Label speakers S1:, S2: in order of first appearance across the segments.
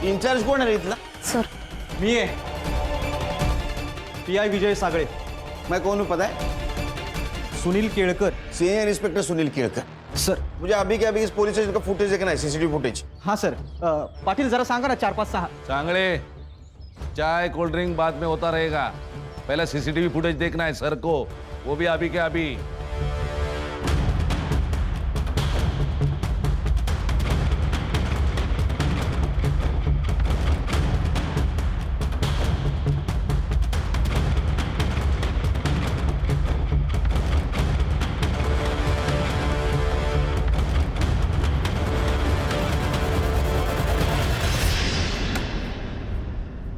S1: In charge कोण आहे रे इथला?
S2: सर
S3: मी आहे PI विजय सागळे.
S1: मैं कौन हूँ पता है?
S3: Sunil Kelkar.
S1: Senior inspector Sunil Kelkar.
S3: Sir.
S1: मुझे अभी के अभी इस पुलिस स्टेशन का फुटेज देखना है, सीसीटीवी फुटेज.
S3: हाँ सर. पाटिल जरा सांगा ना 4-5-6.
S4: सांगले, चाय कोल्ड ड्रिंक बाद में होता रहेगा, पहले सीसीटीवी फुटेज देखना है सर को, वो भी अभी के अभी.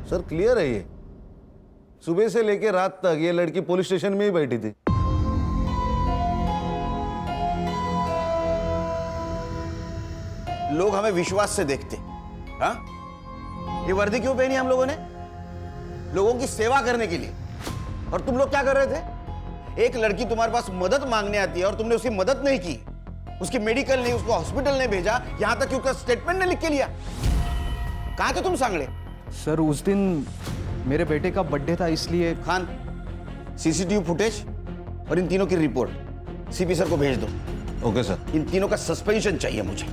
S1: सर क्लियर है ये, सुबह से लेकर रात तक ये लड़की पुलिस स्टेशन में ही बैठी थी. लोग हमें विश्वास से देखते. हाँ, ये वर्दी क्यों पहनी हम लोगों ने? लोगों की सेवा करने के लिए. और तुम लोग क्या कर रहे थे? एक लड़की तुम्हारे पास मदद मांगने आती है और तुमने उसकी मदद नहीं की, उसकी मेडिकल नहीं, उसको हॉस्पिटल नहीं भेजा, यहां तक कि उसका स्टेटमेंट नहीं लिख के लिया. कहां थे तुम सांगले?
S3: सर उस दिन मेरे बेटे का बर्थडे था इसलिए.
S1: खान, सीसीटीवी फुटेज और इन तीनों की रिपोर्ट सीपी सर को भेज दो.
S4: Okay sir.
S1: इन तीनों का सस्पेंशन चाहिए मुझे.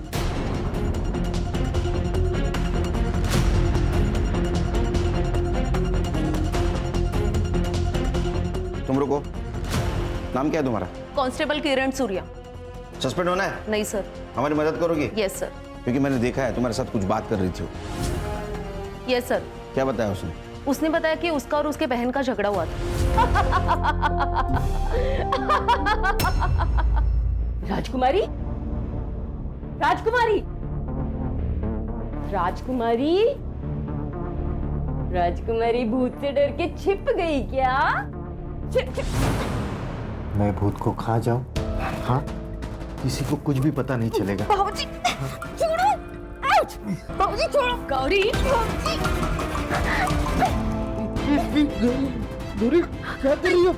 S1: तुम रुको. नाम क्या है तुम्हारा?
S2: कांस्टेबल किरण सूर्या.
S1: सस्पेंड होना है?
S2: नहीं सर.
S1: हमारी मदद करोगी?
S2: Yes sir.
S1: क्योंकि मैंने देखा है तुम्हारे साथ कुछ बात कर रही थी.
S2: Yes sir.
S1: क्या बताया उसने?
S2: उसने बताया कि उसका और उसके बहन का झगड़ा हुआ था.
S5: राजकुमारी, राजकुमारी, राजकुमारी, राजकुमारी भूत से डर के छिप गई क्या? छिप छिप.
S6: मैं भूत को खा जाऊं? हाँ, किसी को कुछ भी पता नहीं चलेगा.
S5: बाबूजी, छोड़ो. आउच. बाबूजी छोड़ो. गौरी,
S6: गौरी क्या कर रही हो?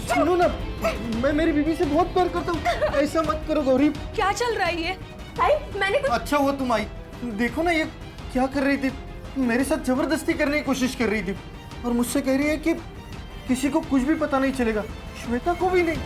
S6: सुनो ना, मैं मेरी बीवी से बहुत प्यार करता हूँ, ऐसा मत करो गौरी.
S5: क्या चल रहा है ये? मैंने कुछ.
S6: अच्छा हुआ तुम आई. देखो ना ये क्या कर रही थी, मेरे साथ जबरदस्ती करने की कोशिश कर रही थी और मुझसे कह रही है कि किसी को कुछ भी पता नहीं चलेगा, श्वेता को भी नहीं.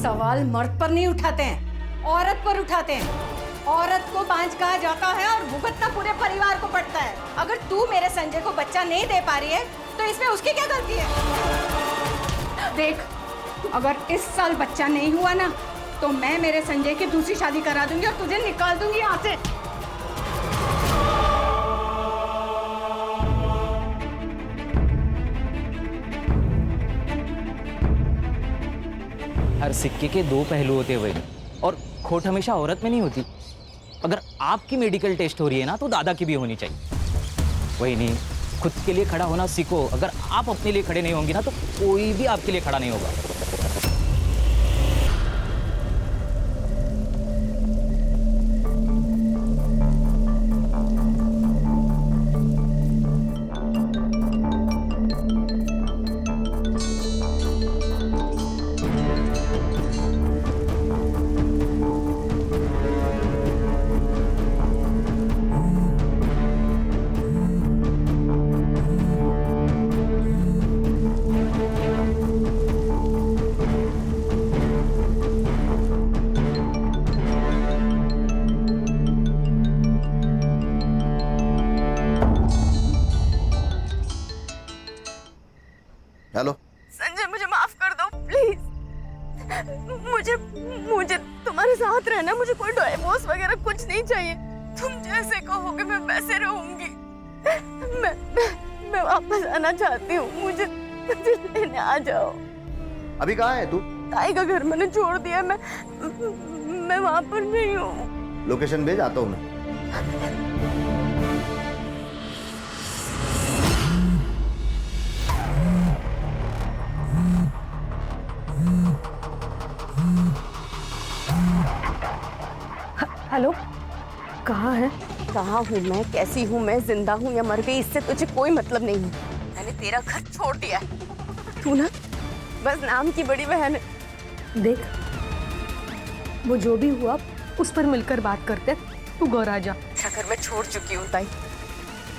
S7: सवाल मर्द पर नहीं उठाते हैं, औरत पर उठाते हैं. औरत को बांझ कहा जाता है और भुगतना पूरे परिवार को पड़ता है. अगर तू मेरे संजय को बच्चा नहीं दे पा रही है तो इसमें उसकी क्या गलती है? देख, अगर इस साल बच्चा नहीं हुआ ना तो मैं मेरे संजय की दूसरी शादी करा दूंगी और तुझे निकाल दूंगी यहाँ से.
S8: हर सिक्के के दो पहलू होते हुए और खोट हमेशा औरत में नहीं होती. अगर आपकी मेडिकल टेस्ट हो रही है ना तो दादा की भी होनी चाहिए. वही नहीं, खुद के लिए खड़ा होना सीखो. अगर आप अपने लिए खड़े नहीं होंगे ना तो कोई भी आपके लिए खड़ा नहीं होगा.
S1: हेलो.
S5: संजय, मुझे माफ कर दो प्लीज. मुझे तुम्हारे साथ रहना, मुझे कोई डिवोर्स वगैरह कुछ नहीं चाहिए. तुम जैसे कहोगे मैं वैसे रहूंगी. मैं वापस आना चाहती हूँ. मुझे लेने आ जाओ.
S6: अभी कहाँ है तू?
S5: ताई का घर मैंने छोड़ दिया. मैं वहां पर नहीं हूँ.
S1: लोकेशन भेज, आता हूँ मैं.
S5: हेलो, कहाँ है? कहाँ हूँ मैं, कैसी हूँ मैं, जिंदा हूँ या मर गई, इससे तुझे कोई मतलब नहीं है. मैंने तेरा घर छोड़ दिया है. तू ना बस नाम की बड़ी बहन है. देख,
S2: वो जो भी हुआ उस पर मिलकर बात करते। तू घर आ जा।
S5: अगर मैं छोड़ चुकी हूँ ताई,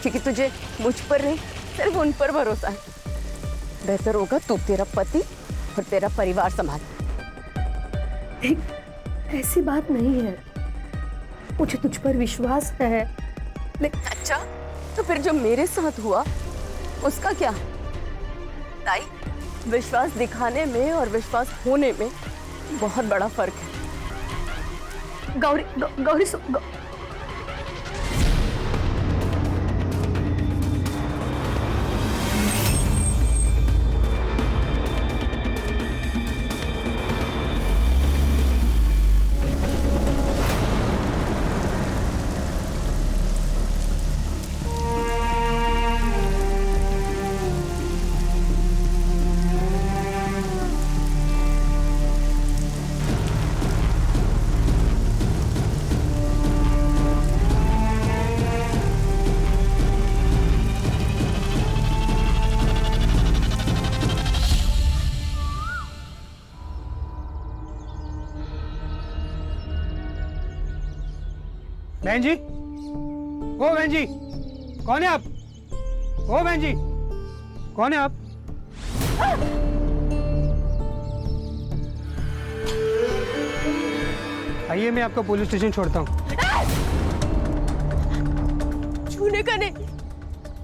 S5: क्योंकि तुझे मुझ पर नहीं सिर्फ उन पर भरोसा है। बेहतर होगा तू तेरा पति और तेरा परिवार संभाल।
S2: ऐसी बात नहीं है, मुझे तुझ पर विश्वास है।
S5: अच्छा, तो फिर जो मेरे साथ हुआ उसका क्या? ताई, विश्वास दिखाने में और विश्वास होने में बहुत बड़ा फर्क है।
S2: गौरी
S9: बहन जी, ओ बहन जी, कौन है आप? ओ बहन जी, कौन है आप? आइए, मैं आपको पुलिस स्टेशन छोड़ता हूँ।
S5: छूने का नहीं,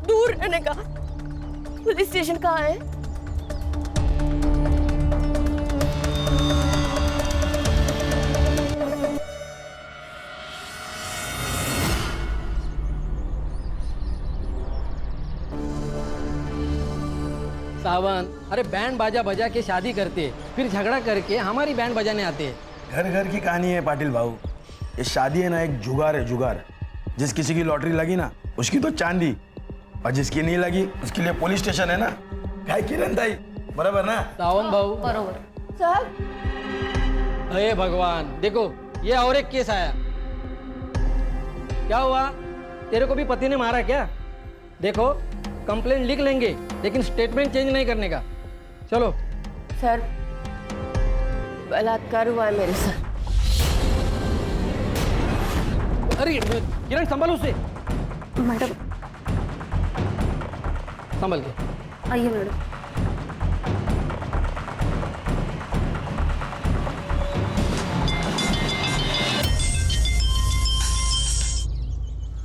S5: दूर रहने का। पुलिस स्टेशन कहाँ है?
S10: सावन, अरे बैंड बाजा बजा के शादी करते, फिर झगड़ा करके हमारी बैंड बजाने आते हैं।
S11: घर घर की कहानी है पाटिल भाऊ। ये शादी है ना, एक जुगार है, जुगार। जिस किसी की लॉटरी लगी ना, उसकी तो चांदी, और जिसकी नहीं लगी उसके लिए पुलिस स्टेशन है ना। काय किरण ताई, बराबर ना?
S10: सावन भाऊ,
S2: बरोबर।
S5: सर,
S10: अरे भगवान, देखो ये और एक केस आया। क्या हुआ, तेरे को भी पति ने मारा क्या? देखो, कंप्लेंट लिख लेंगे, लेकिन स्टेटमेंट चेंज नहीं करने का। चलो।
S5: सर, बलात्कार हुआ है मेरे साथ।
S10: अरे किरण, संभालो उसे।
S2: मैडम,
S10: संभल के
S2: आइए मैडम।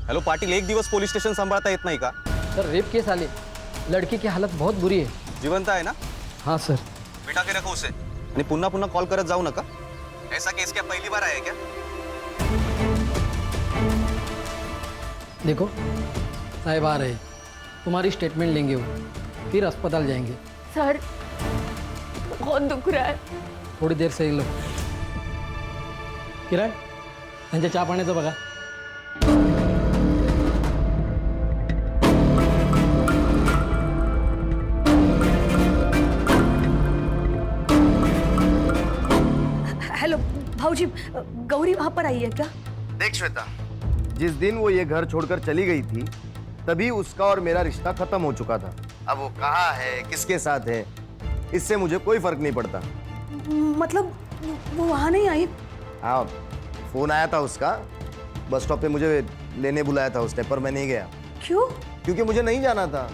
S12: हेलो पाटिल, एक दिवस पोलीस स्टेशन सांभाळता येत नाही का?
S10: सर, रेप केस आले, लड़की की हालत बहुत बुरी है।
S12: जिवंत आहे ना?
S10: हाँ सर।
S12: बिठा के रखो उसे आणि पुन्हा पुन्हा कॉल करत जाऊ नका। ऐसा केस क्या पहली बार आया क्या?
S10: देखो साहब आ रहे, तुम्हारी स्टेटमेंट लेंगे वो, फिर अस्पताल जाएंगे।
S5: सर, बहुत दुख रहा है।
S10: थोड़ी देर से ही लो। किरण, त्यांच्या चहा पाण्याचं बघा।
S2: हेलो भाऊजी, गौरी वहां पर आई है क्या?
S1: देख श्वेता, जिस दिन वो ये घर छोड़कर चली गई थी तभी उसका और मेरा रिश्ता खत्म हो चुका था। अब वो कहाँ है, किसके साथ है, इससे मुझे कोई फर्क नहीं पड़ता।
S2: मतलब वो वहां नहीं आई?
S1: हाँ, फोन आया था उसका, बस स्टॉप पे मुझे लेने बुलाया था उसने, पर मैं नहीं गया।
S2: क्यों?
S1: क्योंकि मुझे नहीं जाना था।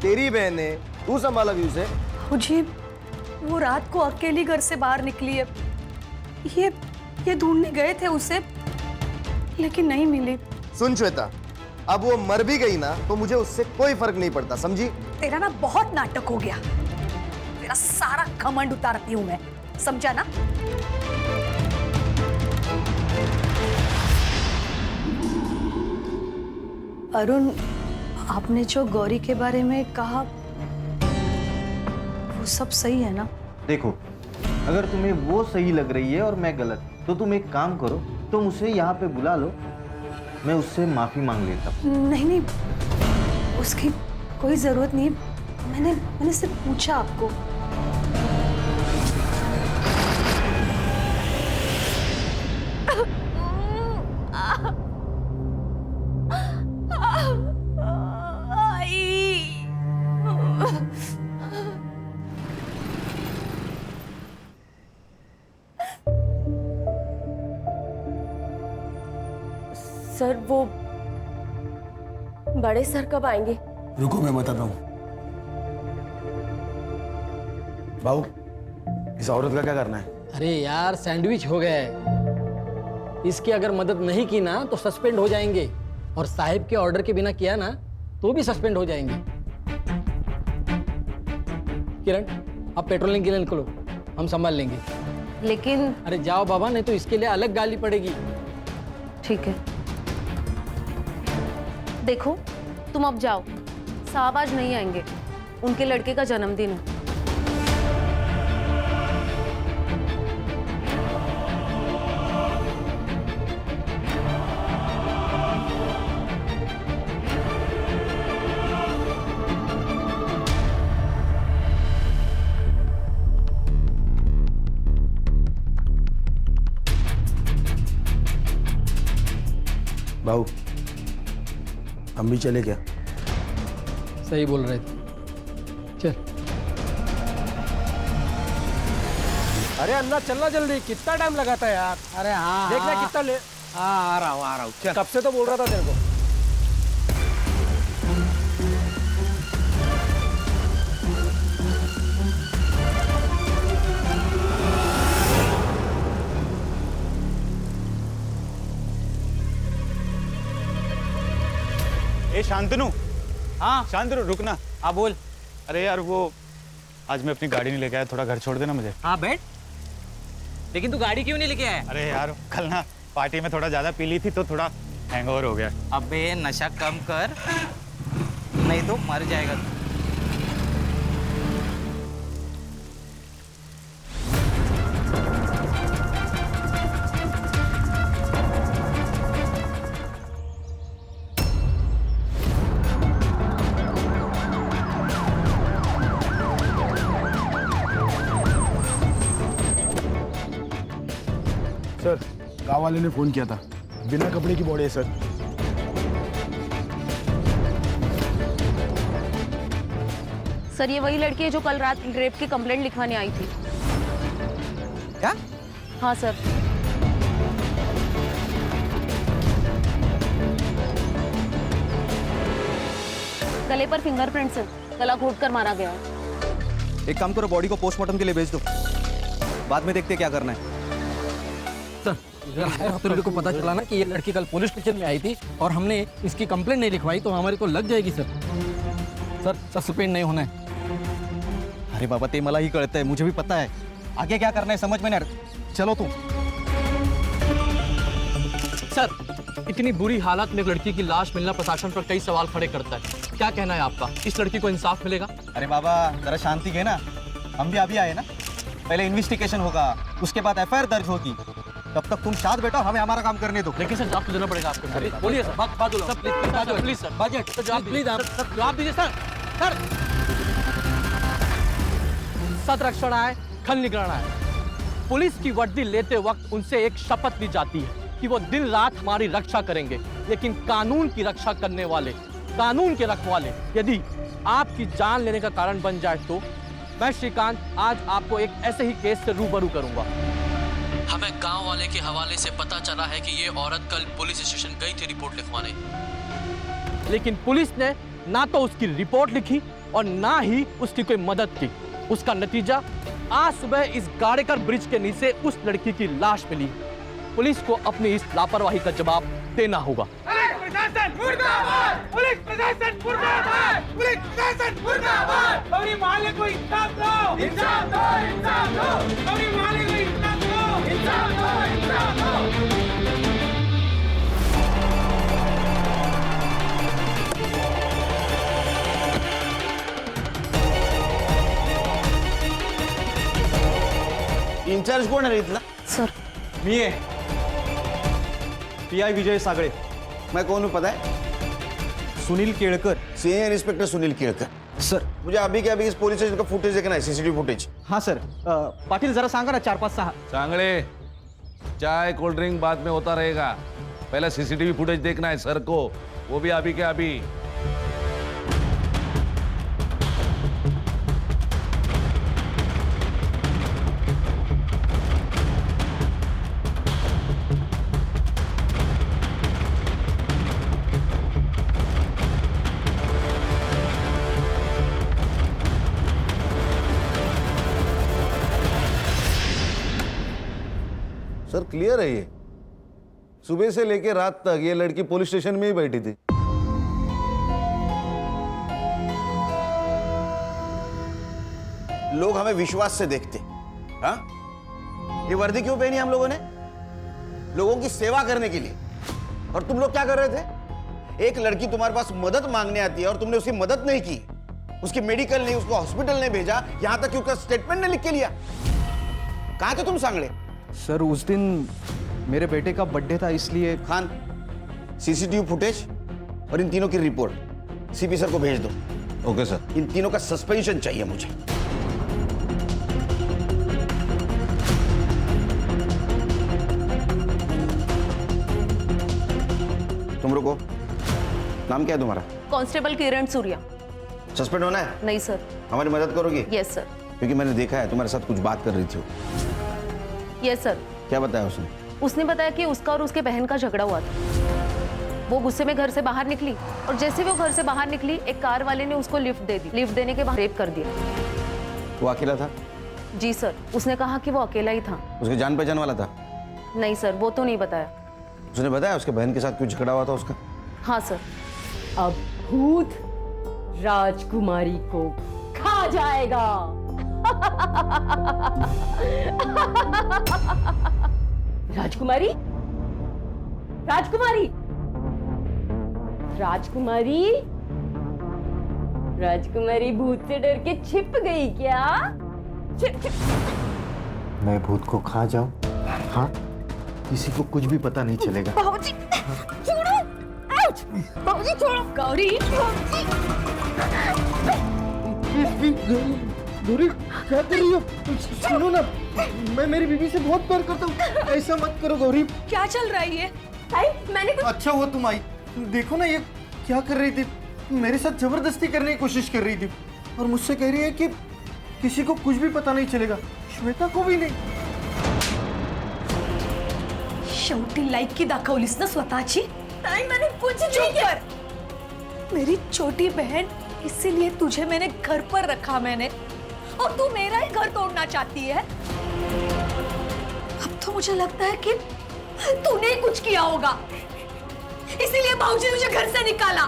S1: तेरी बहन है, तू संभाला भी उसे।
S2: भाऊजी, वो रात को अकेली घर से बाहर निकली है। ये ढूंढने गए थे उसे, लेकिन नहीं मिली।
S1: सुन श्वेता, अब वो मर भी गई ना तो मुझे उससे कोई फर्क नहीं पड़ता, समझी?
S2: तेरा ना बहुत नाटक हो गया। तेरा सारा घमंड उतारती हूं मैं, समझा ना? अरुण, आपने जो गौरी के बारे में कहा वो सब सही है ना?
S3: देखो, अगर तुम्हें वो सही लग रही है और मैं गलत, तो तुम एक काम करो, तुम उसे यहाँ पे बुला लो, मैं उससे माफी मांग लेता हूँ।
S2: नहीं, उसकी कोई जरूरत नहीं। मैंने सिर्फ पूछा आपको।
S5: सर वो बड़े सर कब आएंगे?
S11: रुको मैं बताता हूँ। भाऊ, इस औरत का क्या करना है?
S10: अरे यार सैंडविच हो गया है। इसकी अगर मदद नहीं की ना तो सस्पेंड हो जाएंगे, और साहिब के ऑर्डर के बिना किया ना तो भी सस्पेंड हो जाएंगे। किरण, आप पेट्रोलिंग के लिए निकलो, हम संभाल लेंगे।
S2: लेकिन
S10: अरे जाओ बाबा, नहीं तो इसके लिए अलग गाली पड़ेगी।
S2: ठीक है,
S13: देखो तुम अब जाओ, साहब आज नहीं आएंगे, उनके लड़के का जन्मदिन है।
S11: भाऊ, हम भी चले क्या?
S10: सही बोल रहे थे, चल। अरे अन्ना चलना जल्दी, कितना टाइम लगाता है यार। अरे हाँ, देखना कितना ले। हाँ आ रहा हूँ चल। कब से तो बोल रहा था तेरे को।
S12: ए शांतनु,
S8: हाँ
S12: शांतनु रुकना।
S8: हाँ बोल।
S12: अरे यार वो आज मैं अपनी गाड़ी नहीं लेके आया, थोड़ा घर छोड़ देना मुझे।
S8: हाँ बैठ। लेकिन तू गाड़ी क्यों नहीं लेके आया?
S12: अरे यार कल ना पार्टी में थोड़ा ज्यादा पी ली थी तो थोड़ा हैंगओवर हो गया।
S8: अबे नशा कम कर, नहीं तो मर जाएगा तू।
S11: सर, गाँव वाले ने फोन किया था, बिना कपड़े की बॉडी है सर।
S13: सर ये वही लड़की है जो कल रात रेप की कंप्लेंट लिखवाने आई थी।
S12: क्या?
S13: हाँ सर। गले पर फिंगरप्रिंट्स है, गला घोट कर मारा गया है।
S12: एक काम करो, बॉडी को पोस्टमार्टम के लिए भेज दो, बाद में देखते क्या करना है।
S10: सर तो को पता चला ना कि ये लड़की कल पुलिस स्टेशन में आई थी और हमने इसकी कंप्लेंट नहीं लिखवाई तो हमारी तो लग जाएगी सर। सर सस्पेंड नहीं होना है।
S12: अरे बाबा ते मला ही कळत है, मुझे भी पता है, आगे क्या करना है समझ में नहीं। चलो तुम।
S14: सर इतनी बुरी हालत में लड़की की लाश मिलना प्रशासन पर कई सवाल खड़े करता है, क्या कहना है आपका? इस लड़की को इंसाफ मिलेगा?
S12: अरे बाबा जरा शांति है ना, हम भी अभी आए ना, पहले इन्वेस्टिगेशन होगा, उसके बाद एफआईआर दर्ज होगी, तब तक तुम शांत बैठो, हमें हमारा काम करने दो।
S14: लेकिन सर जवाब तो देना पड़ेगा आपको। बोलिए सर, बात बोलो सर, प्लीज सर, जवाब प्लीज जवाब दीजिए सर। सर सत रक्षण है, खल निगराना है। पुलिस की वर्दी लेते वक्त उनसे एक शपथ ली जाती है कि वो दिन रात हमारी रक्षा करेंगे, लेकिन कानून की रक्षा करने वाले, कानून के रखवाले यदि आपकी जान लेने का कारण बन जाए तो मैं श्रीकांत आज आपको एक ऐसे ही केस से रूबरू करूंगा।
S15: हमें गांव वाले के हवाले से पता चला है कि ये औरत कल पुलिस स्टेशन गई थी रिपोर्ट लिखवाने,
S14: लेकिन पुलिस ने ना तो उसकी रिपोर्ट लिखी और ना ही उसकी कोई मदद की। उसका नतीजा आज सुबह इस गाड़ेकर ब्रिज के नीचे उस लड़की की लाश मिली। पुलिस को अपनी इस लापरवाही का जवाब देना होगा।
S1: इंचार्ज कोण आहे इथला?
S13: सर
S12: मी है पीआई विजय सागड़े।
S1: मैं कौन हूँ पता है?
S12: Sunil Kelkar.
S1: Senior inspector Sunil Kelkar.
S12: Sir
S1: मुझे अभी के अभी इस पुलिस स्टेशन का फुटेज देखना है, सीसीटीवी फुटेज।
S12: हाँ सर, पाटिल जरा सांगा ना 4-5-6।
S4: चांगले, चाय कोल्ड ड्रिंक बाद में होता रहेगा, पहले सीसीटीवी फुटेज देखना है सर को, वो भी अभी के अभी। सर क्लियर है ये, सुबह से लेकर रात तक ये लड़की पुलिस स्टेशन में ही बैठी थी।
S1: लोग हमें विश्वास से देखते। हाँ, ये वर्दी क्यों पहनी हम लोगों ने? लोगों की सेवा करने के लिए। और तुम लोग क्या कर रहे थे? एक लड़की तुम्हारे पास मदद मांगने आती है और तुमने उसकी मदद नहीं की, उसकी मेडिकल नहीं, उसको हॉस्पिटल नहीं भेजा, यहां तक कि उसका स्टेटमेंट नहीं लिख के लिया। कहां थे तुम सांगड़े?
S12: सर उस दिन मेरे बेटे का बर्थडे था इसलिए।
S1: खान, सीसीटीवी फुटेज और इन तीनों की रिपोर्ट सीपी सर को भेज दो।
S4: Okay sir.
S1: इन तीनों का सस्पेंशन चाहिए मुझे। तुम रुको, नाम क्या है तुम्हारा?
S13: कांस्टेबल किरण सूर्या।
S1: सस्पेंड होना है?
S13: नहीं सर।
S1: हमारी मदद करोगी?
S13: Yes sir.
S1: क्योंकि मैंने देखा है तुम्हारे साथ कुछ बात कर रही थी वो।
S13: Yes sir.
S1: क्या बताया उसने?
S13: उसने बताया कि उसका और उसके बहन का झगड़ा हुआ था। वो गुस्से में घर से बाहर निकली और जैसे वो घर से बाहर निकली, एक कार वाले ने उसको लिफ्ट दे दी। लिफ्ट देने के बाद रेप कर दिया।
S1: वो अकेला था?
S13: जी सर, उसने कहा कि वो अकेला ही था।
S1: उसके जान पहचान वाला था?
S13: नहीं सर, वो तो नहीं बताया।
S1: उसने बताया उसके बहन के साथ क्यों झगड़ा हुआ था उसका?
S13: हाँ सर।
S5: अब भूत राजकुमारी को खा जाएगा। राजकुमारी, राजकुमारी, राजकुमारी, राजकुमारी भूत से डर के छिप गई क्या? छिप छिप।
S3: मैं भूत को खा जाऊं? हाँ, किसी को कुछ भी पता नहीं चलेगा।
S7: बाबूजी, छोड़ो! आउच! बाबूजी छोड़ो! गौरी,
S6: गौरी क्या कर रही हो? सुनो ना, मैं मेरी बीवी से बहुत प्यार करता हूँ, ऐसा मत करो गौरी।
S2: क्या चल रहा है ये?
S7: मैंने कुछ...
S6: अच्छा हुआ तुम आई। देखो ना ये क्या कर रही थी, मेरे साथ जबरदस्ती करने की कोशिश कर रही थी और मुझसे कह रही है कि किसी को कुछ भी पता नहीं चलेगा, श्वेता को भी नहीं।
S2: शेवटी लायकी दाखवलीस ना स्वतःची?
S7: नहीं, मैंने कुछ नहीं किया।
S2: मेरी छोटी बहन, इसीलिए तुझे मैंने घर पर रखा मैंने, और तू मेरा ही घर तोड़ना चाहती है। अब तो मुझे लगता है कि तूने ही कुछ किया होगा, इसीलिए बाबूजी ने तुझे घर से निकाला।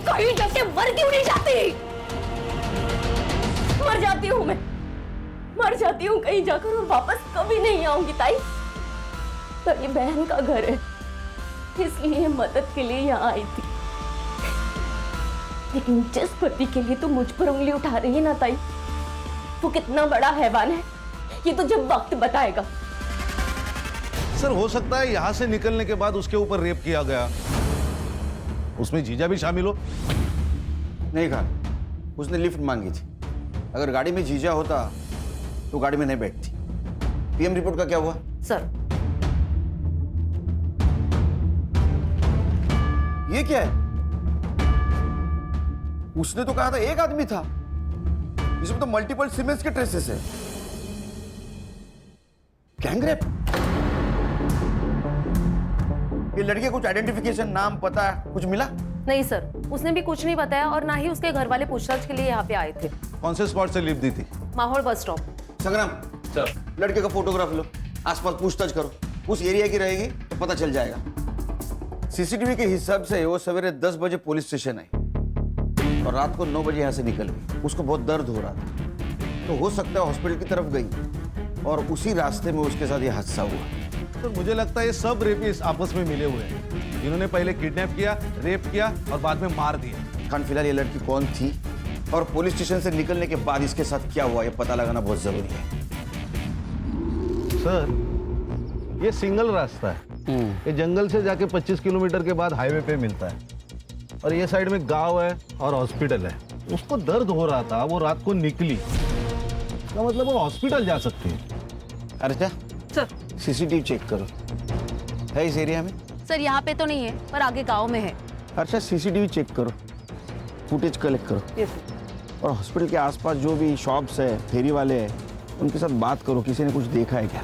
S2: कहीं जाके मर क्यों नहीं जाती?
S5: मर जाती हूँ मैं, मर जाती हूँ कहीं जाकर और वापस कभी नहीं आऊंगी ताई। पर ये बहन का घर है, इसलिए मदद के लिए यहाँ आई थी। लेकिन जिस पति के लिए तू मुझ पर उंगली उठा रही है ना ताई, वो कितना बड़ा हैवान है ये तो जब वक्त बताएगा।
S4: सर हो सकता है यहां से निकलने के बाद उसके ऊपर रेप किया गया, उसमें जीजा भी शामिल हो।
S1: नहीं खान, उसने लिफ्ट मांगी थी। अगर गाड़ी में जीजा होता तो गाड़ी में नहीं बैठती। पीएम रिपोर्ट का क्या हुआ?
S13: सर,
S1: ये क्या है? उसने तो कहा था एक आदमी था, इसमें तो मल्टीपल सीमेंस के ट्रेसेस है। Gang rape? ये लड़के कुछ आइडेंटिफिकेशन, नाम, पता कुछ मिला?
S13: नहीं सर, उसने भी कुछ नहीं बताया और ना ही उसके घर वाले पूछताछ के लिए यहाँ पे आए थे।
S4: कौन से स्पॉट से लिफ्ट दी थी?
S13: माहौल बस स्टॉप।
S1: संग्राम
S4: सर,
S1: लड़के का फोटोग्राफ लो, आसपास पूछताछ करो, उस एरिया की रहेगी तो पता चल जाएगा। सीसीटीवी के हिसाब से वो सवेरे 10 बजे पुलिस स्टेशन आई और रात को 9 बजे यहाँ से निकल गई। उसको बहुत दर्द हो रहा था, तो हो सकता है हॉस्पिटल की तरफ गई और उसी रास्ते में उसके साथ ये हादसा हुआ।
S4: तो मुझे लगता है ये सब रेपिस्ट आपस में मिले हुए हैं, जिन्होंने पहले किडनैप किया, रेप किया और बाद में मार दिया।
S1: खान, फिलहाल ये लड़की कौन थी और पुलिस स्टेशन से निकलने के बाद इसके साथ क्या हुआ, ये पता लगाना बहुत जरूरी है।
S4: सर, ये सिंगल रास्ता है, ये जंगल से जाके 25 किलोमीटर के बाद हाईवे पे मिलता है और ये साइड में गांव है और हॉस्पिटल है। उसको दर्द हो रहा था, वो रात को निकली, तो मतलब वो हॉस्पिटल जा सकती है।
S1: अर्चा
S13: सर,
S1: सीसीटीवी चेक करो, है इस एरिया में?
S13: सर यहाँ पे तो नहीं है, पर आगे गांव में है।
S1: अर्चा सीसीटीवी चेक करो, फुटेज कलेक्ट करो।
S13: यस।
S1: और हॉस्पिटल के आसपास जो भी शॉप्स है, फेरी वाले हैं, उनके साथ बात करो, किसी ने कुछ देखा है क्या।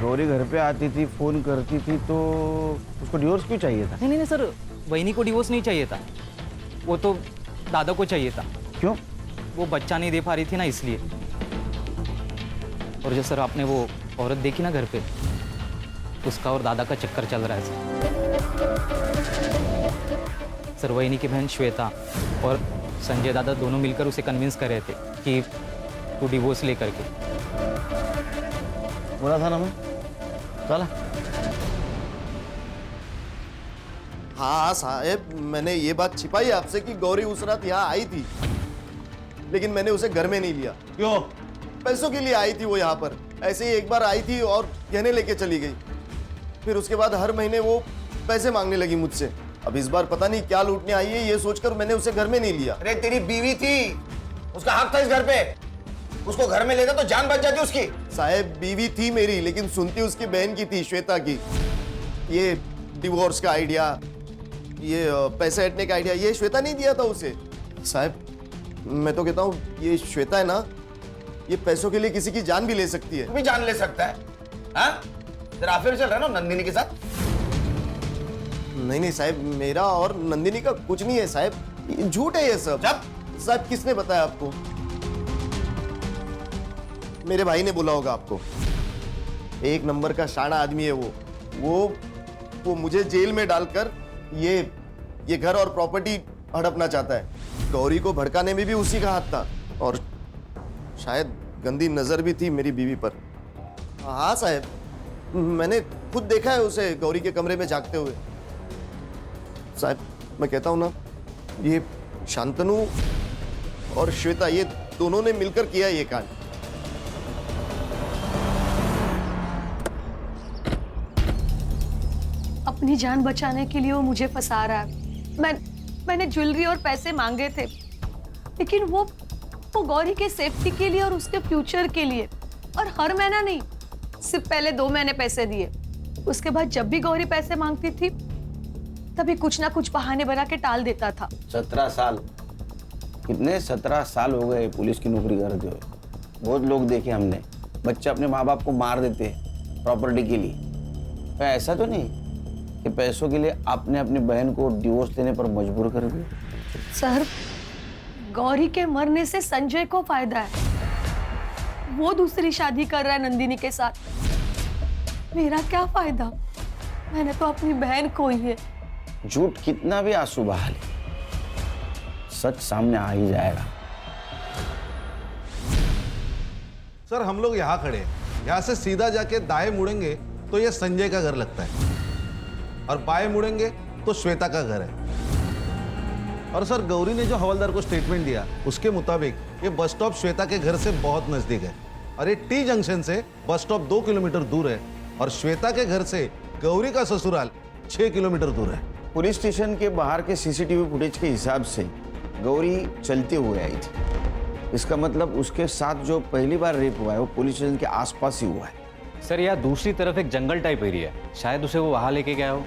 S1: गौरी घर पे आती थी, फोन करती थी, तो उसको डिवोर्स क्यों चाहिए था?
S8: नहीं सर, बहनी को डिवोर्स नहीं चाहिए था, वो तो दादा को चाहिए था।
S1: क्यों?
S8: वो बच्चा नहीं दे पा रही थी ना, इसलिए। और जो सर आपने वो औरत देखी ना घर पे, उसका और दादा का चक्कर चल रहा है सर। वहिनी की बहन श्वेता और संजय दादा दोनों मिलकर उसे कन्विंस कर रहे थे कि तू डिवोर्स लेकर के।
S1: बोला था ना मैं, चला।
S16: हाँ साहब, मैंने ये बात छिपाई आपसे कि गौरी उस रात यहाँ आई थी, लेकिन मैंने उसे घर में नहीं लिया।
S1: क्यों?
S16: पैसों के लिए आई थी वो यहाँ पर, ऐसे ही एक बार आई थी और गहने लेके चली गई। फिर उसके बाद हर महीने वो पैसे मांगने लगी मुझसे। अब इस बार पता नहीं क्या लूटने आई है, ये सोचकर मैंने उसे घर में नहीं लिया।
S1: अरे तेरी बीवी थी, उसका हक था इस घर पे। उसको घर में लेता तो जान बच जाती उसकी।
S16: साहब बीवी थी मेरी, लेकिन सुनती उसकी बहन की थी, श्वेता की। ये डिवोर्स का आइडिया, ये पैसे हटने का आइडिया, ये श्वेता नहीं दिया था उसे। साहब मैं तो कहता हूँ ये श्वेता है ना, ये पैसों के लिए किसी की जान भी ले सकती है।
S1: तू भी जान ले सकता है? हाँ? तेरा अफेयर चल रहा है ना नंदिनी के साथ?
S16: नहीं साहब, मेरा और नंदिनी का कुछ नहीं है साहब, ये झूठ है ये सब। साहब किसने बताया आपको? मेरे भाई ने बोला होगा आपको। एक नंबर का शाना आदमी है वो मुझे जेल में डालकर ये घर और प्रॉपर्टी हड़पना चाहता है। गौरी को भड़काने में भी उसी का हाथ था, और शायद गंदी नजर भी थी मेरी बीवी पर। हाँ साहब, मैंने खुद देखा है उसे गौरी के कमरे में जागते हुए। साहब मैं कहता हूं ना, ये शांतनु और श्वेता, ये दोनों ने मिलकर किया ये कांड।
S2: अपनी जान बचाने के लिए वो मुझे फंसा रहा है। मैंने ज्वेलरी और पैसे मांगे थे, लेकिन वो गौरी के सेफ्टी के लिए और उसके फ्यूचर के लिए। और हर महीना नहीं, सिर्फ पहले 2 महीने पैसे दिए। उसके बाद जब भी गौरी पैसे मांगती थी, तभी कुछ ना कुछ बहाने बना के टाल देता था।
S1: 17 साल, कितने 17 साल हो गए पुलिस की नौकरी करते हुए। बहुत लोग देखे हमने, बच्चे अपने माँ बाप को मार देते हैं प्रॉपर्टी के लिए। तो ऐसा तो नहीं कि पैसों के लिए आपने अपनी बहन को डिवोर्स देने पर मजबूर कर दिया?
S2: सर, गौरी के मरने से संजय को फायदा है। वो दूसरी शादी कर रहा है नंदिनी के साथ। मेरा क्या फायदा? मैंने तो अपनी बहन को ही है।
S1: झूठ कितना भी आंसू बहा ले, सच सामने आ ही जाएगा।
S4: सर हम लोग यहाँ खड़े हैं, यहाँ से सीधा जाके दाएं मुड़ेंगे तो ये संजय का घर लगता है, और बाएं मुड़ेंगे तो श्वेता का घर है। और सर गौरी ने जो हवलदार को स्टेटमेंट दिया, उसके मुताबिक ये बस स्टॉप श्वेता के घर से बहुत नजदीक है, और ये टी जंक्शन से बस स्टॉप 2 किलोमीटर दूर है, और श्वेता के घर से गौरी का ससुराल 6 किलोमीटर दूर है।
S1: पुलिस स्टेशन के बाहर के सीसीटीवी फुटेज के हिसाब से गौरी चलते हुए आई थी। इसका मतलब उसके साथ जो पहली बार रेप हुआ है वो पुलिस स्टेशन के आसपास ही हुआ है।
S17: सर यहाँ दूसरी तरफ एक जंगल टाइप एरिया है, शायद उसे वो वहां लेके गया हो।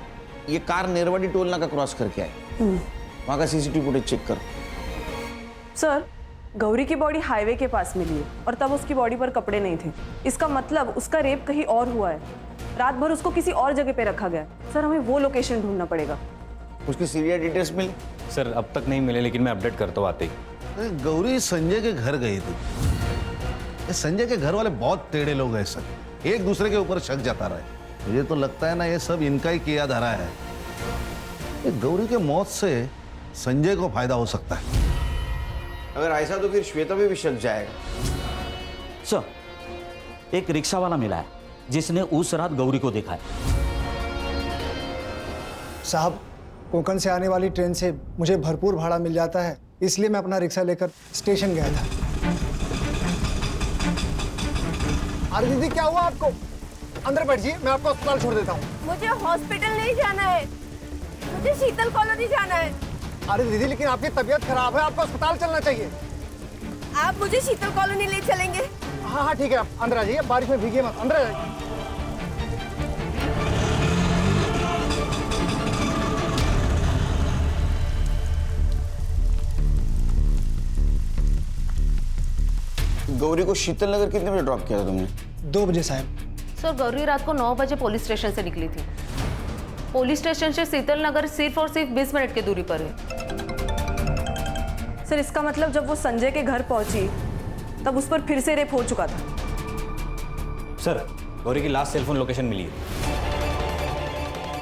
S1: ये कार नेरवाडी टोल नाका क्रॉस करके आई, वहां का सीसीटीवी फुटेज चेक करो।
S5: सर, गौरी की बॉडी हाईवे के पास मिली है और तब उसकी बॉडी पर कपड़े नहीं थे। इसका मतलब उसका रेप कहीं और हुआ है। रात भर उसको किसी और जगह पे रखा गया। सर हमें वो लोकेशन ढूंढना पड़ेगा।
S1: उसकी सीरियल डिटेल्स मिली?
S17: सर अब तक नहीं मिले, लेकिन मैं अपडेट करता हूँ आते ही।
S4: गौरी संजय के घर गई थी। ये संजय के घर वाले बहुत टेढ़े लोग हैं सर, एक दूसरे के ऊपर शक जता रहे हैं। मुझे तो लगता है ना ये सब इनका ही किया धरा है। ये गौरी के मौत से संजय को फायदा हो सकता है।
S1: अगर ऐसा तो फिर श्वेता भी शक जाएगा।
S17: सर, एक रिक्शा वाला मिला है जिसने उस रात गौरी को देखा है।
S18: साहब, कोंकण से आने वाली ट्रेन से मुझे भरपूर भाड़ा मिल जाता है, इसलिए मैं अपना रिक्शा लेकर स्टेशन गया था। अरे दीदी क्या हुआ आपको? अंदर बैठिए, मैं आपको अस्पताल छोड़ देता हूँ।
S5: मुझे हॉस्पिटल नहीं जाना है, मुझे शीतल कॉलोनी जाना है।
S18: अरे दीदी लेकिन आपकी तबीयत खराब है, आपको अस्पताल चलना चाहिए।
S5: आप मुझे शीतल कॉलोनी ले चलेंगे?
S18: हाँ हाँ ठीक है, आप अंदर आ जाइए, बारिश में भीगिए मत, अंदर आ जाइए।
S1: गौरी को शीतल नगर कितने बजे ड्रॉप किया था तुमने?
S18: 2 बजे साहब।
S13: सर गौरी रात को 9 बजे पुलिस स्टेशन से निकली थी। पुलिस स्टेशन से शीतल नगर सिर्फ और सिर्फ 20 मिनट की दूरी पर है।
S5: सर इसका मतलब जब वो संजय के घर पहुंची तब उस पर फिर से रेप हो चुका था।
S8: सर गौरी की लास्ट सेलफोन लोकेशन मिली है,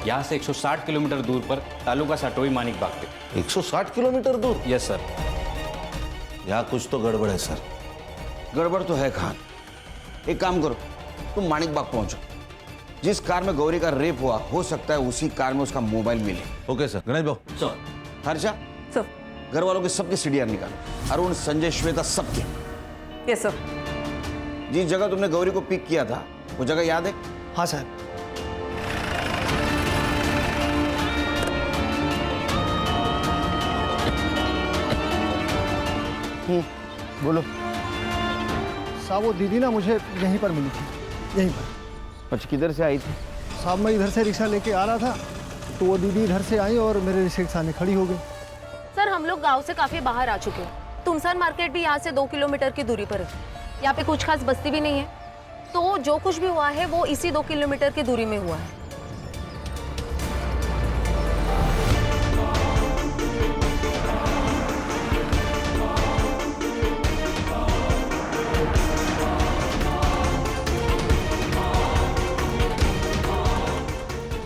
S8: यहाँ से 160 किलोमीटर दूर पर तालुका साटोई मानिक बाग पे।
S4: 160 किलोमीटर दूर?
S8: Yes sir.
S4: यहाँ कुछ तो गड़बड़ है सर।
S1: गड़बड़ तो है खान। एक काम करो, तुम मानिक बाग पहुंचो। जिस कार में गौरी का रेप हुआ हो सकता है उसी कार में उसका मोबाइल मिले।
S4: Okay sir. गणेश भाऊ।
S1: सर। हर्षा
S5: सर।
S1: घर वालों के सबके सीडीआर निकालो, अरुण, संजय, श्वेता, सबके।
S5: Yes sir.
S1: जिस जगह तुमने गौरी को पिक किया था वो जगह याद है?
S18: हाँ साहब।
S1: बोलो।
S18: साहब वो दीदी ना मुझे यहीं पर मिली थी, यहीं पर।
S1: अच्छा किधर से आई थी?
S18: साहब मैं इधर से रिक्शा लेके आ रहा था तो वो दीदी इधर से आई और मेरे रिक्शे के सामने खड़ी हो गई।
S13: सर हम लोग गांव से काफी बाहर आ चुके हैं। तुमसान मार्केट भी यहाँ से 2 किलोमीटर की दूरी पर है। यहाँ पे कुछ खास बस्ती भी नहीं है, तो जो कुछ भी हुआ है वो इसी 2 किलोमीटर की दूरी में हुआ है।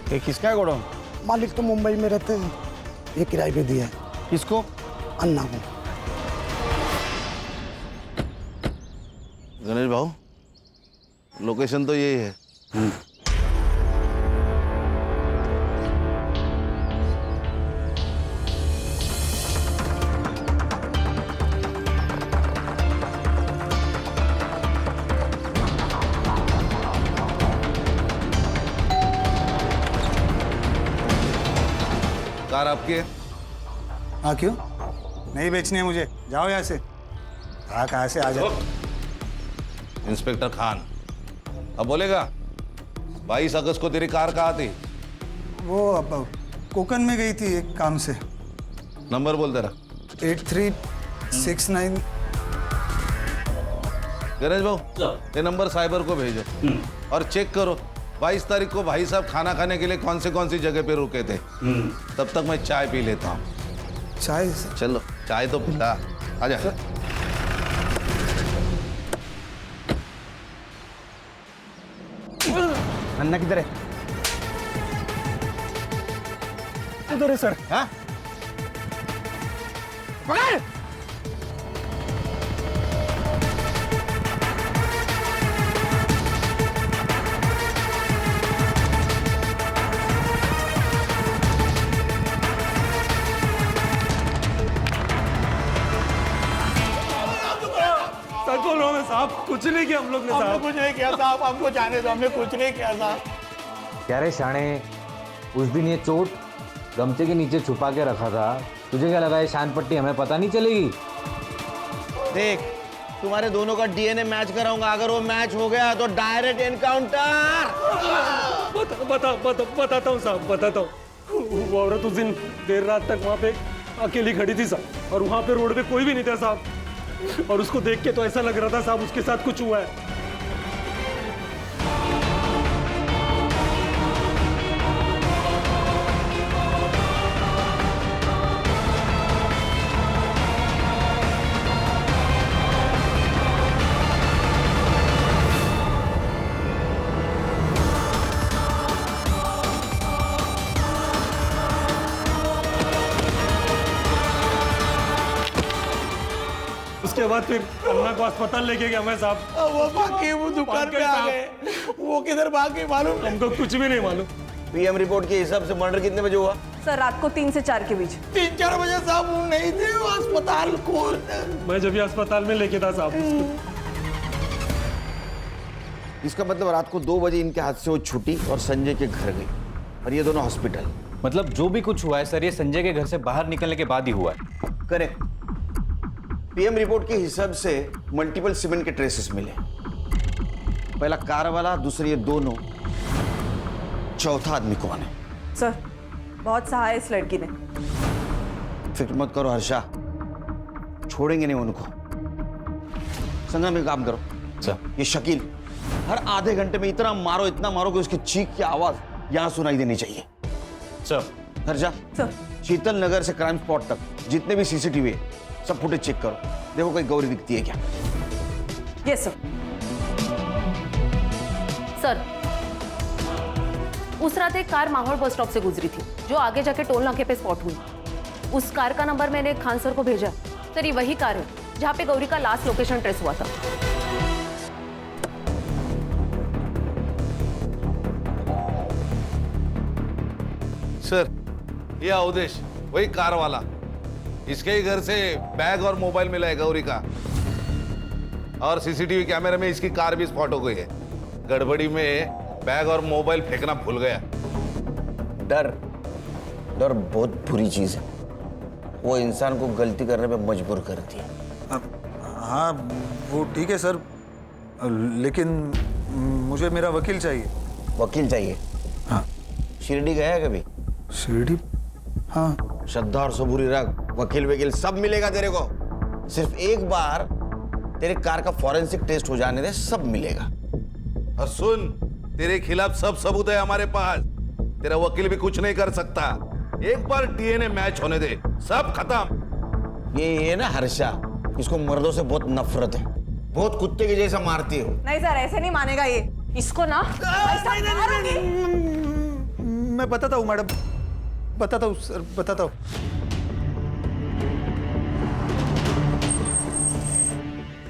S1: ये किसका है गोडाउन?
S19: मालिक तो मुंबई में रहते हैं, ये किराए पे दिया है।
S1: किसको?
S19: अन्ना को।
S4: गणेश भाऊ लोकेशन तो यही है। कार आपकी है?
S18: हाँ क्यों नहीं बेचनी है मुझे? जाओ यहाँ से। हाँ कहाँ से आ जाओ।
S4: इंस्पेक्टर खान अब बोलेगा 22 अगस्त को तेरी कार कहाँ थी?
S18: वो अब कोकन में गई थी एक काम से।
S4: नंबर बोल तेरा।
S18: 8369।
S4: गणेश भाऊ ये नंबर साइबर को भेजो और चेक करो 22 तारीख को भाई साहब खाना खाने के लिए कौन सी जगह पे रुके थे। तब तक मैं चाय पी लेता हूँ।
S18: चाय?
S4: चलो चाय तो पिला। आजा।
S1: अन्ना किधर है?
S18: उधर है सर।
S1: हाँ?
S18: पकड़!
S11: सच बोल रहा हूँ मैं साहब, कुछ नहीं किया हम लोग ने साहब।
S6: हमने कुछ नहीं किया साहब, हमको जाने दो, हमने कुछ नहीं किया साहब।
S3: क्या रे शाणे, उस दिन ये चोट गमछे के नीचे छुपा के रखा था, तुझे क्या लगा ये शान पट्टी हमें पता नहीं चलेगी?
S1: देख तुम्हारे दोनों का डीएनए मैच कराऊंगा, अगर वो मैच हो गया तो डायरेक्ट एनकाउंटर।
S11: बताता हूँ साहब, बताता हूँ। वो औरत उस दिन देर रात तक वहाँ पे अकेली खड़ी थी साहब, और वहाँ पे रोड पे कोई भी नहीं था साहब, और उसको देख के तो ऐसा लग रहा था साहब उसके साथ कुछ हुआ है। उसके बाद फिर अन्ना को अस्पताल लेके गया मैं साहब।
S6: वो बाकी वो दुकान पे आ गए, वो किधर भाग गए मालूम?
S11: हमको कुछ भी नहीं मालूम।
S1: पीएम रिपोर्ट के हिसाब से मर्डर कितने बजे हुआ?
S5: सर रात को 3 से 4 के बीच।
S6: 3-4 बजे साहब वो नहीं थे, वो अस्पताल खोल।
S11: मैं जब भी अस्पताल में लेके था साहब।
S1: इसका मतलब रात को 2 बजे इनके हाथ से वो छुट्टी और संजय के घर गई और ये दोनों हॉस्पिटल।
S8: मतलब जो भी कुछ हुआ है सर, ये संजय के घर से बाहर निकलने के बाद ही हुआ है।
S1: करेक्ट। पीएम रिपोर्ट के हिसाब से मल्टीपल सीमेंट के ट्रेसेस मिले। पहला कार वाला, दूसरे ये दोनों, चौथा आदमी कौन है?
S5: सर बहुत सहा है इस लड़की ने।
S1: फिक्र मत करो हर्षा, छोड़ेंगे नहीं उनको। संगम में काम करो सर, ये शकील हर आधे घंटे में इतना मारो कि उसकी चीख की आवाज यहां सुनाई देनी चाहिए।
S17: सर
S1: घर जा।
S5: सर
S1: शीतल नगर से क्राइम स्पॉट तक जितने भी सीसीटीवी है सब फुटेज चेक करो, देखो कोई गौरी दिखती है क्या।
S5: Yes sir.
S13: सर, उस रात एक कार माहौल बस स्टॉप से गुजरी थी जो आगे जाके टोल नाके पे स्पॉट हुई। उस कार का नंबर मैंने खान सर को भेजा। सर, ये वही कार है जहाँ पे गौरी का लास्ट लोकेशन ट्रेस हुआ था।
S4: सर, ये अवधेश वही कार वाला, इसके ही घर से बैग और मोबाइल मिला है गौरी का, और सीसीटीवी कैमरे में इसकी कार भी स्पॉट हो गई है। गड़बड़ी में बैग और मोबाइल फेंकना भूल गया।
S1: डर बहुत बुरी चीज है, वो इंसान को गलती करने पे मजबूर करती है।
S6: हाँ वो ठीक है सर, लेकिन मुझे मेरा वकील चाहिए।
S1: वकील चाहिए?
S6: हाँ।
S1: शिरडी गया है कभी?
S6: शिरडी? हाँ।
S1: श्रद्धा और सबूरी रख, वकील सब मिलेगा तेरे को। सिर्फ एक बार तेरे कार का फॉरेंसिक टेस्ट हो जाने दे, सब मिलेगा।
S4: और सुन, तेरे खिलाफ सब सबूत है हमारे पास, तेरा वकील भी कुछ नहीं कर सकता। एक बार डीएनए मैच होने दे, सब खत्म।
S1: ये ना हर्षा, इसको मर्दों से बहुत नफरत है, बहुत कुत्ते के जैसा मारती हो।
S5: नहीं सर, ऐसे नहीं मानेगा ये, इसको ना
S6: मैं बताता हूँ मैडम, बताता हूँ सर, बताता हूँ।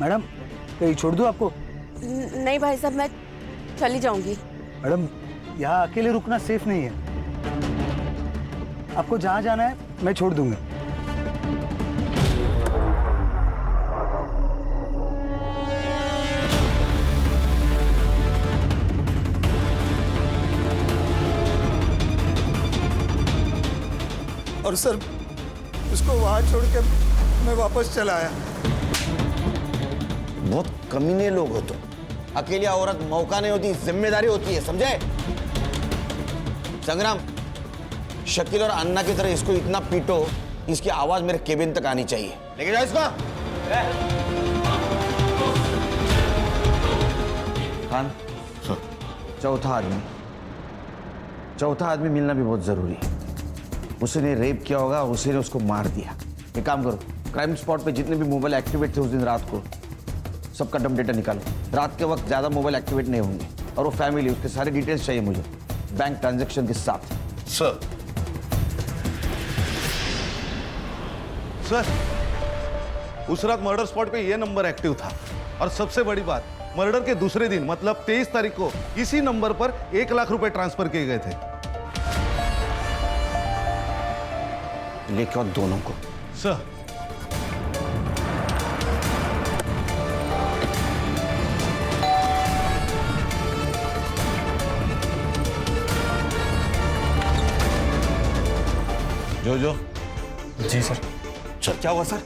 S19: मैडम कहीं छोड़ दूँ आपको?
S13: नहीं भाई साहब, मैं चली जाऊंगी।
S19: मैडम यहाँ अकेले रुकना सेफ नहीं है, आपको जहाँ जाना है मैं छोड़ दूंगा।
S6: और सर, उसको वहां छोड़कर मैं वापस चला आया।
S1: बहुत कमीने लोग हो तुम। अकेली औरत मौका नहीं होती, जिम्मेदारी होती है, समझे? संग्राम, शकील और अन्ना की तरह इसको इतना पीटो, इसकी आवाज मेरे केबिन तक आनी चाहिए। लेके जाओ इसको। खान, चौथा आदमी मिलना भी बहुत जरूरी है। उसने रेप किया होगा, उसी ने उसको मार दिया। एक काम करो, क्राइम स्पॉट पे जितने भी मोबाइल एक्टिवेट थे उस दिन रात को, सबका डम डेटा निकालो। रात के वक्त ज्यादा मोबाइल एक्टिवेट नहीं होंगे, और वो फैमिली, उसके सारे डिटेल्स चाहिए मुझे, बैंक ट्रांजैक्शन के साथ।
S4: सर, उस रात मर्डर स्पॉट पे ये नंबर एक्टिव था, और सबसे बड़ी बात, मर्डर के दूसरे दिन मतलब 23 तारीख को इसी नंबर पर 1 लाख रुपए ट्रांसफर किए गए थे।
S1: लेके आओ दोनों को।
S4: सर, जो
S6: जी सर।
S1: चल, क्या हुआ सर?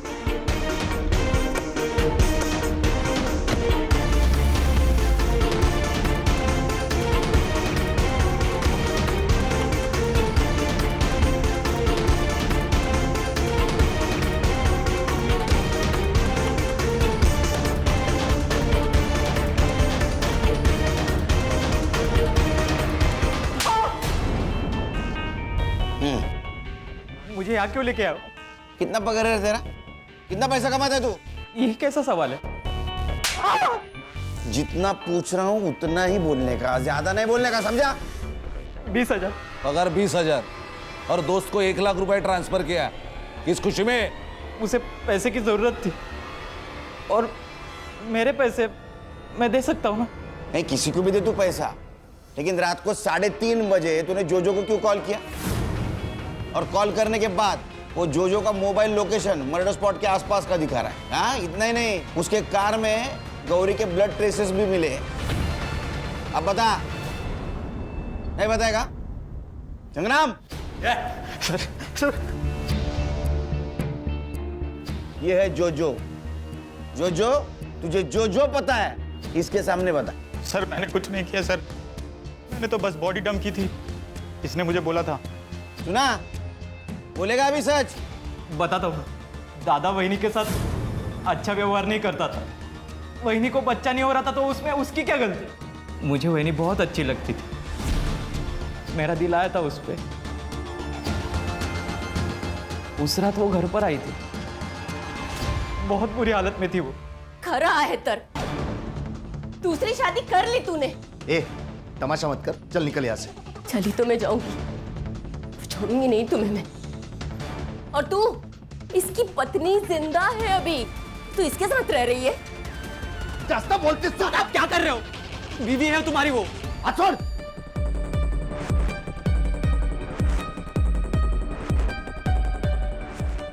S9: मुझे यहाँ क्यों लेके आओ?
S1: कितना पगार है तेरा? कितना पैसा कमाता है तू?
S9: ये कैसा सवाल है?
S1: जितना पूछ रहा हूँ उतना ही बोलने का, ज्यादा नहीं बोलने का, समझा?
S9: 20,000
S4: पगार 20,000, और दोस्त को 1 लाख रुपए ट्रांसफर किया, किस खुशी में?
S9: उसे पैसे की जरूरत थी, और मेरे पैसे मैं दे सकता हूँ ना?
S1: नहीं, किसी को भी दे तू पैसा, लेकिन रात को 3:30 बजे तूने जोजो को क्यों कॉल किया? और कॉल करने के बाद वो जोजो का मोबाइल लोकेशन मर्डर स्पॉट के आसपास का दिखा रहा है। हाँ, इतना ही नहीं, उसके कार में गौरी के ब्लड ट्रेसेस भी मिले। अब बता, नहीं बताएगा? संग्राम,
S6: सर,
S1: ये है जोजो। जोजो, तुझे जोजो पता है, इसके सामने बता।
S6: सर मैंने कुछ नहीं किया सर, मैंने तो बस बॉडी डंप की थी, इसने मुझे बोला था।
S1: सुना? बोलेगा अभी सच?
S9: बताता हूँ, दादा वहिनी के साथ अच्छा व्यवहार नहीं करता था। वहिनी को बच्चा नहीं हो रहा था तो उसमें उसकी क्या गलती?
S8: मुझे वहीनी बहुत अच्छी लगती थी। मेरा दिल आया था उस पे। उस रात वो घर पर आई थी, बहुत बुरी हालत में थी वो।
S7: खरा है तर, दूसरी शादी कर ली तूने।
S16: ए तमाशा मत कर, चल निकल यहाँ से।
S7: चली तो मैं जाऊंगी, छोड़ूंगी नहीं तुम्हें मैं। और तू, इसकी पत्नी जिंदा है अभी, तू इसके साथ रह रही है।
S8: रास्ता बोलते आप क्या कर रहे हो? बीवी है तुम्हारी वो।
S16: छोड़।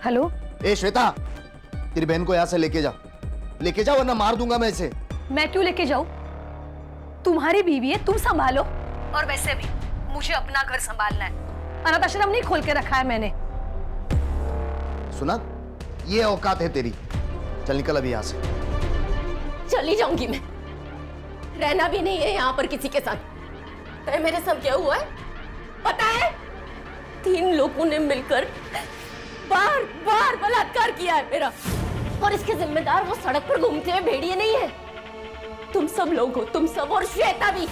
S2: हेलो।
S16: ए श्वेता, तेरी बहन को यहाँ से लेके जा वरना मार दूंगा मैं इसे।
S2: मैं क्यों लेके जाऊं? तुम्हारी बीवी है, तुम संभालो। और वैसे भी मुझे अपना घर संभालना है, अनाथ आश्रम नहीं खोल के रखा है मैंने।
S16: सुना, ये औकात है तेरी। चल निकल अभी यहाँ से।
S7: चली जाऊंगी मैं, रहना भी नहीं है यहाँ पर किसी के साथ। तय मेरे साथ क्या हुआ है पता है? 3 लोगों ने मिलकर बार बार बलात्कार किया है मेरा, और इसके जिम्मेदार वो सड़क पर घूमते हुए भेड़िए नहीं है, तुम सब लोग हो, तुम सब, और श्वेता भी।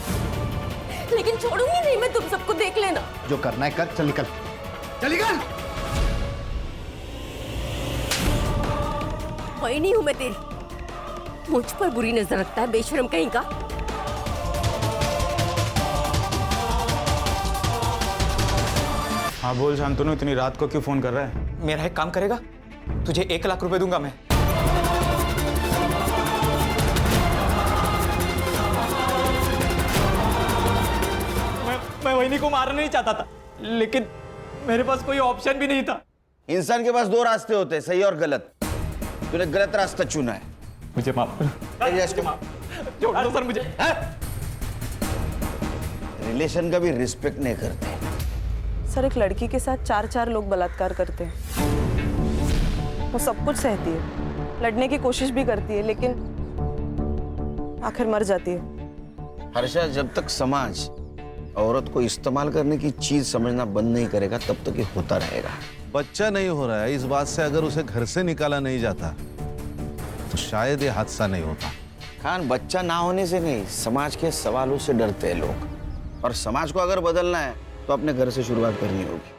S7: लेकिन छोड़ूंगी नहीं मैं तुम सबको, देख लेना।
S16: जो करना है कर, चल निकल, चल निकल।
S7: वही नहीं हूं मैं तेरी, मुझ पर बुरी नजर रखता है बेशरम कहीं का।
S20: हाँ बोल शांतनु, इतनी रात को क्यों फोन कर रहा है?
S8: मेरा एक काम करेगा? तुझे 1 लाख रुपए दूंगा मैं। मैं वहीनी को मारना नहीं चाहता था, लेकिन मेरे पास कोई ऑप्शन भी नहीं था।
S1: इंसान के पास 2 रास्ते होते हैं, सही और गलत। तूने गलत रास्ता चुना है।
S8: मुझे माफ करो। छोड़ दो सर मुझे।
S1: रिलेशन का भी रिस्पेक्ट नहीं करते।
S5: सर, एक लड़की के साथ 4 लोग बलात्कार करते हैं। वो सब कुछ सहती है, लड़ने की कोशिश भी करती है, लेकिन आखिर मर जाती है।
S1: हर्षा, जब तक समाज औरत को इस्तेमाल करने की चीज समझना बंद नहीं करेगा, तब तक ये होता रहेगा।
S4: बच्चा नहीं हो रहा है, इस बात से अगर उसे घर से निकाला नहीं जाता तो शायद ये हादसा नहीं होता।
S1: खान, बच्चा ना होने से नहीं, समाज के सवालों से डरते हैं लोग। और समाज को अगर बदलना है तो अपने घर से शुरुआत करनी होगी।